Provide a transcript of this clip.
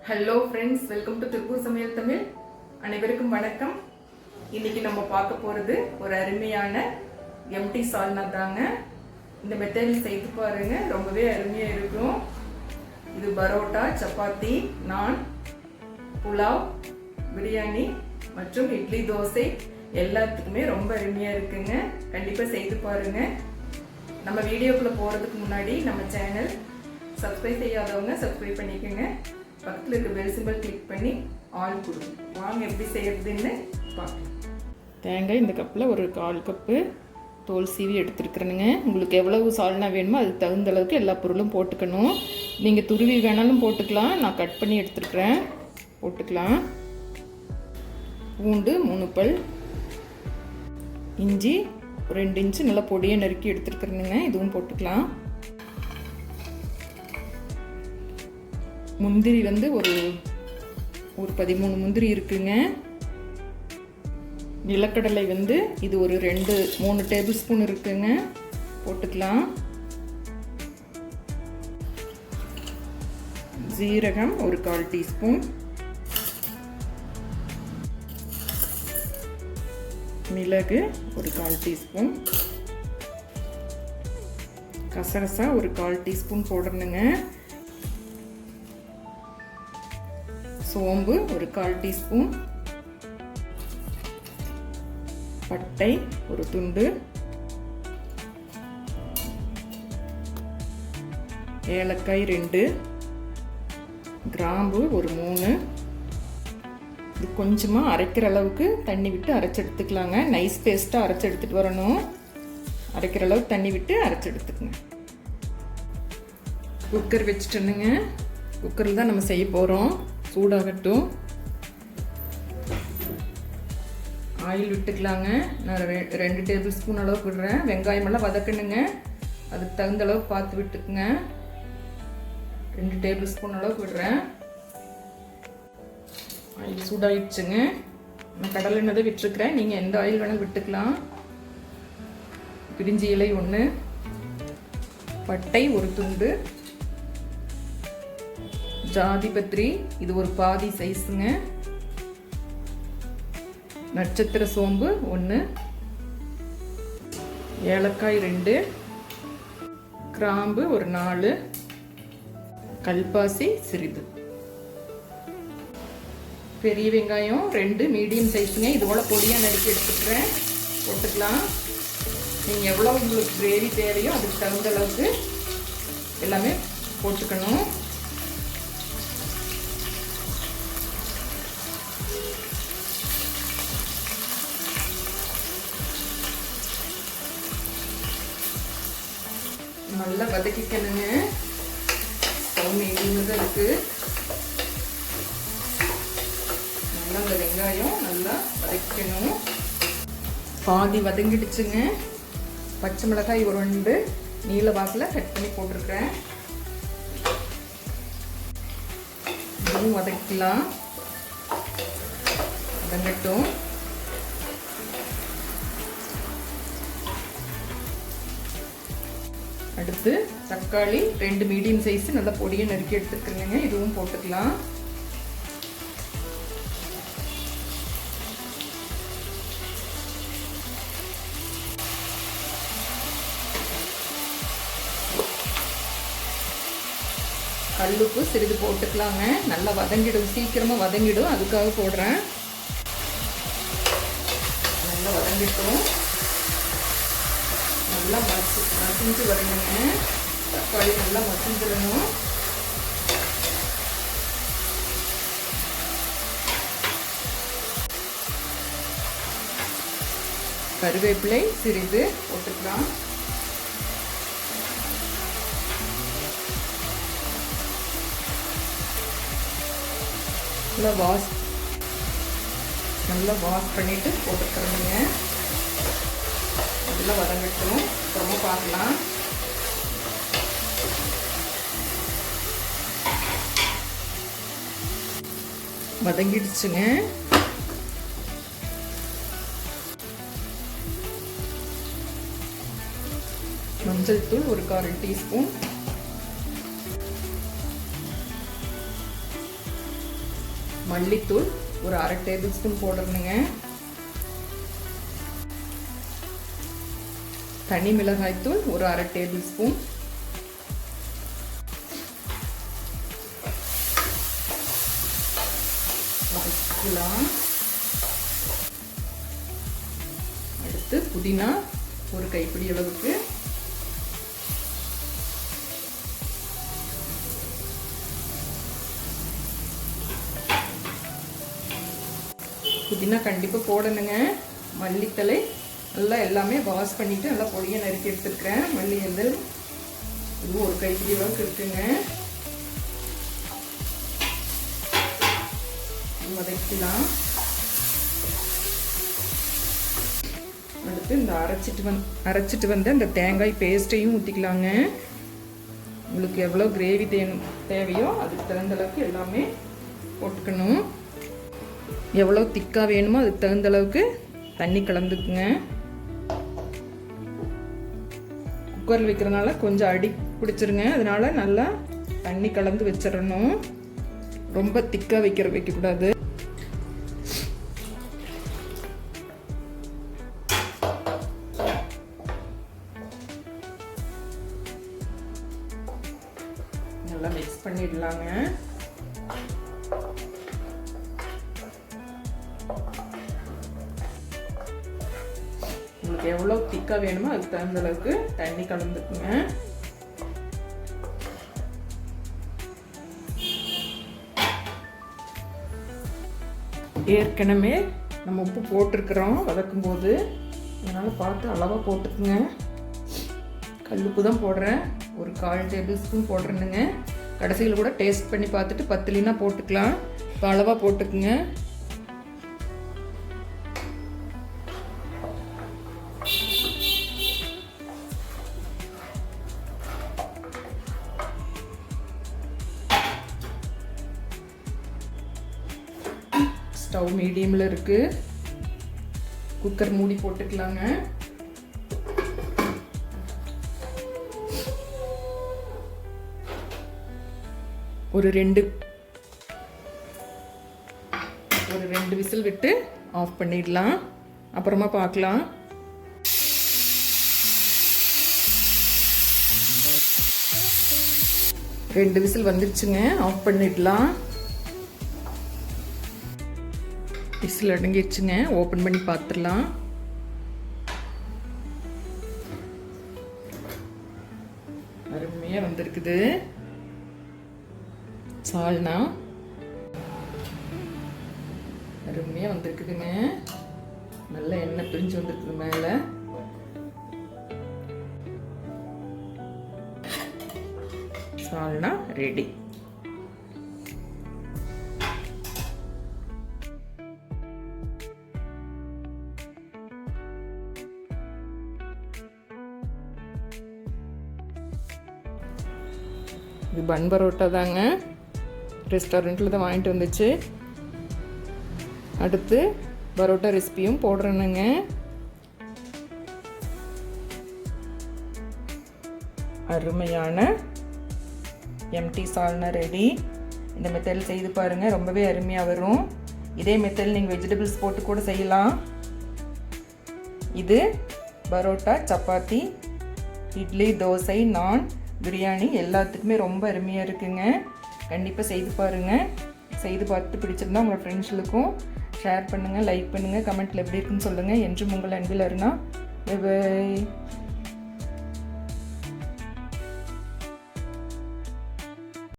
Hello friends, welcome to Tiruppur சமையல் தமிழ். அனைவருக்கும் வணக்கம். இன்னைக்கு நம்ம பார்க்க போகிறது ஒரு அருமையான எம்டி சால்னா தாங்க. இந்த மெத்தடில் செய்து பாருங்க, ரொம்பவே அருமையாக இருக்கும். இது பரோட்டா, சப்பாத்தி, நான், புலாவ், பிரியாணி மற்றும் இட்லி, தோசை எல்லாத்துக்குமே ரொம்ப அருமையாக இருக்குங்க. கண்டிப்பாக செய்து பாருங்க. நம்ம வீடியோக்குள்ளே போகிறதுக்கு முன்னாடி நம்ம சேனல் சப்ஸ்கிரைப் செய்யாதவங்க சப்ஸ்கிரைப் பண்ணிக்கோங்க. பக்கத்தில் இருக்க பெல் சிம்பிள் கிளிக் பண்ணி ஆல் கொடுங்க. வாங்க எப்படி செய்யறதுன்னு பார்க்கலாம். தேங்காய் இந்த கப்பில் ஒரு 1/4 கப்பு தோல் சீவி எடுத்துருக்குறேனுங்க. உங்களுக்கு எவ்வளவு சால்னா வேணுமோ அதுக்கு தகுந்த அளவுக்கு எல்லா பொருளும் போட்டுக்கணும். நீங்கள் துருவி வேணாலும் போட்டுக்கலாம், நான் கட் பண்ணி எடுத்துருக்குறேன், போட்டுக்கலாம். பூண்டு 3 பல், இஞ்சி 2 இன்ச்சு நல்லா பொடியை நறுக்கி எடுத்துருக்குறேனுங்க, இதுவும் போட்டுக்கலாம். முந்திரி ஒரு 13 முந்திரி இருக்குங்க. நிலக்கடலை இது ஒரு 2-3 டேபிள் ஸ்பூன் இருக்குங்க, போட்டுக்கலாம். ஜீரகம் ஒரு 1/4 டீஸ்பூன், மிளகு ஒரு 1/4 டீஸ்பூன், கசகசா ஒரு 1/4 டீஸ்பூன் போடணுங்க. சோம்பு ஒரு 1/4 டீஸ்பூன், பட்டை ஒரு துண்டு, ஏலக்காய் 2, கிராம்பு ஒரு 3. இது கொஞ்சமாக அரைக்கிற அளவுக்கு தண்ணி விட்டு அரைச்சி எடுத்துக்கலாங்க. நைஸ் பேஸ்ட்டாக அரைச்சி எடுத்துகிட்டு வரணும். அரைக்கிற அளவுக்கு தண்ணி விட்டு அரைச்சி எடுத்துக்கங்க. குக்கர் வச்சுட்டோனுங்க. குக்கரில் தான் நம்ம செய்ய போகிறோம். சூடாகட்டும். ஆயில் விட்டுக்கலாங்க. நான் 2 டேபிள் ஸ்பூன் அளவுக்கு விடுறேன். வெங்காயமெல்லாம் வதக்கணுங்க, அதுக்கு தகுந்த அளவுக்கு பார்த்து விட்டுக்குங்க. 2 டேபிள் ஸ்பூன் அளவுக்கு விடுறேன். ஆயில் சூடாயிடுச்சுங்க. நான் கடலை எண்ணெய் தான் விட்டுருக்குறேன், நீங்கள் எந்த ஆயில் வேணாலும் விட்டுக்கலாம். பிரிஞ்சி இலை 1, பட்டை ஒரு துண்டு, ஜாதி பத்திரி இது ஒரு பாதி சைஸுங்க, நட்சத்திர சோம்பு 1, ஏலக்காய் 2, கிராம்பு ஒரு 4, கல்பாசி சிறிது, பெரிய வெங்காயம் 2 மீடியம் சைஸுங்க, இதோட பொடியாக நறுக்கி எடுத்துக்கிறேன், போட்டுக்கலாம். நீங்கள் எவ்வளோ உங்களுக்கு கிரேவி தேவையோ அதுக்கு தகுந்த அளவுக்கு எல்லாமே போட்டுக்கணும். நல்லா வதக்கிக்கணுங்க. ஸ்டவ் மீடியமாக தான் இருக்கு. நல்லா அந்த வெங்காயம் நல்லா வதக்கணும். பாதி வதங்கிடுச்சுங்க. பச்சை மிளகாய் ஒரு 2 நீல வாக்கில் கட் பண்ணி போட்டிருக்கிறேன், இதுவும் வதக்கலாம். வதங்கட்டும். அடுத்து தக்காளி 2 மீடியம் சைஸ் நல்லா பொடியை நறுக்கி எடுத்துக்கிறேங்க, இதுவும் போட்டுக்கலாம். கல்லுப்பு சிறிது போட்டுக்கலாங்க. நல்லா வதங்கிடும், சீக்கிரமாக வதங்கிடும், அதுக்காக போடுறேன். நல்லா வதங்கிட்டோம். நல்லா மசிஞ்சு வரணுங்க. தக்காளி நல்லா மசிஞ்சிடணும். கருவேப்பிலை சிறிது போட்டுக்கலாம். நல்லா வாஷ் பண்ணிட்டு போட்டுக்கிறேங்க. அதெல்லாம் வதங்கட்டும், அப்புறமா பார்க்கலாம். வதங்கிடுச்சுங்க. மஞ்சள் தூள் ஒரு 1/4 டீஸ்பூன், மல்லித்தூள் ஒரு 1/2 டேபிள் ஸ்பூன் போடணுங்க. தனி மிளகாய் தூள் ஒரு 1/2 டேபிள் ஸ்பூன். அடுத்து புதினா ஒரு கைப்பிடி அளவுக்கு, புதினா கண்டிப்பாக போடணுங்க. மல்லித்தலை நல்லா எல்லாமே வாஷ் பண்ணிட்டு நல்லா பொடியை நறுக்கி எடுத்துருக்கிறேன். மல்லி வந்து இது ஒரு கைப்பிடி அளவுக்கு இருக்குங்க. வதக்கலாம். அடுத்து இந்த அரைச்சிட்டு வந்து அந்த தேங்காய் பேஸ்ட்டையும் ஊற்றிக்கலாங்க. உங்களுக்கு எவ்வளோ கிரேவி தேவையோ அதுக்கு தகுந்த அளவுக்கு எல்லாமே போட்டுக்கணும். எவ்வளோ திக்காக வேணுமோ அதுக்கு தகுந்த அளவுக்கு தண்ணி கலந்துக்குங்க. குக்கரில் வைக்கிறதுனால கொஞ்சம் அடி பிடிச்சிருங்க. அதனால நல்லா தண்ணி கலந்து வச்சிடணும். ரொம்ப திக்காக வைக்கக்கூடாது. நல்லா மிக்ஸ் பண்ணிடலாங்க. உங்களுக்கு எவ்வளோ திக்காக வேணுமோ அதுக்கு தகுந்த அளவுக்கு தண்ணி கலந்துக்குங்க. ஏற்கனவே நம்ம உப்பு போட்டிருக்கிறோம் வதக்கும் போது, அதனால் பார்த்து அளவாக போட்டுக்குங்க. கல்லுப்பு தான் போடுறேன், ஒரு 1/4 டேபிள் ஸ்பூன் போடுறேனுங்க. கடைசியில் கூட டேஸ்ட் பண்ணி பார்த்துட்டு பத்துலினா போட்டுக்கலாம். இப்போ அளவாக போட்டுக்குங்க. ஸ்டவ் மீடியமில் இருக்குது. குக்கர் மூடி போட்டுக்கலாங்க. ஒரு ரெண்டு விசில் விட்டு ஆஃப் பண்ணிடலாம். அப்புறமா பார்க்கலாம். ரெண்டு விசில் வந்துருச்சுங்க. ஆஃப் பண்ணிடலாம். விசில் அடங்கிடுச்சுங்க. ஓப்பன் பண்ணி பார்த்துடலாம். அருமையாக வந்திருக்குது சால்னா. அருமையாக வந்திருக்குதுங்க. நல்ல எண்ணெய் பிரிஞ்சு வந்திருக்குது மேலே. சால்னா ரெடி. இது பன் பரோட்டா தாங்க. ரெஸ்டாரண்ட்டில் தான் வாங்கிட்டு வந்துச்சு. அடுத்து பரோட்டா ரெசிபியும் போடுறேனுங்க. அருமையான எம்டி சால்னா ரெடி. இந்த மெத்தடில் செய்து பாருங்கள், ரொம்பவே அருமையாக வரும். இதே மெத்தடில் நீங்கள் வெஜிடபிள்ஸ் போட்டு கூட செய்யலாம். இது பரோட்டா, சப்பாத்தி, இட்லி, தோசை, நான், பிரியாணி எல்லாத்துக்குமே ரொம்ப அருமையாக இருக்குங்க. கண்டிப்பாக செய்து பாருங்கள். செய்து பார்த்து பிடிச்சிருந்தா உங்கள் ஃப்ரெண்ட்ஸுக்கும் ஷேர் பண்ணுங்கள், லைக் பண்ணுங்கள், கமெண்ட்டில் எப்படி இருக்குன்னு சொல்லுங்கள். என்றும் உங்கள் அன்பில் அருணா. By by.